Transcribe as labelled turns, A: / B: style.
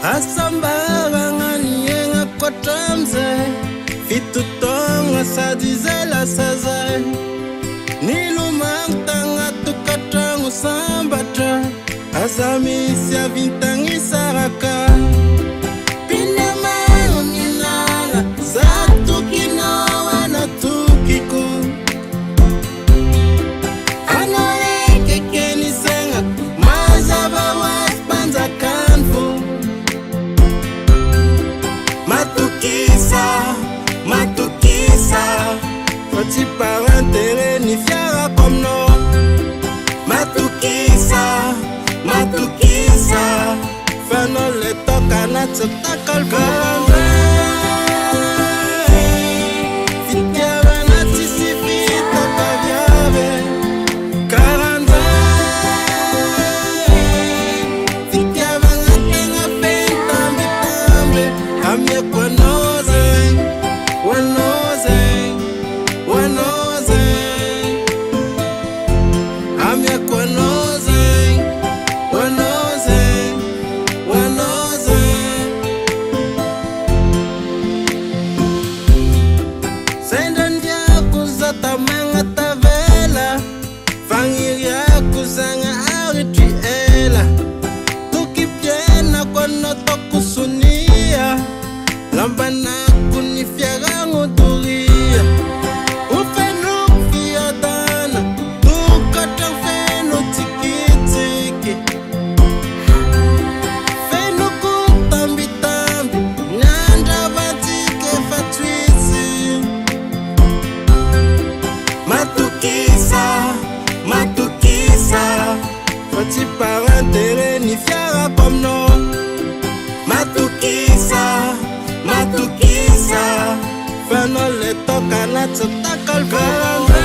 A: Asamba ngani yenga kwa tramze Fitu tonga sadizela saza Nilumang tanga tukatrangu sambatra Azami siya vintangi saraka Pinamang ninala Satu kinawa na tukiko Ano eke keni senga Mazaba waspanza kanfu Matukisa Fati parentere ni fiara comme no Matukisa Fano le toka na tsotakal kore Fitiava na tisifi toka viave Karande Fitiava na tenga pentambi tambe Amye kwa noze Amye kwa noze Tamanga tavela Fangiria kuzanga aritriela Tukipiena kwa noto kusunia Lambana kunifiaga nguduria Ufenu fiadana Tukata fenu tiki Fenu kutambi Nyanda vatike fatwisi Matukisa Fati parentere ni fiara comme no Matukisa Fano le toka na tsotakal kore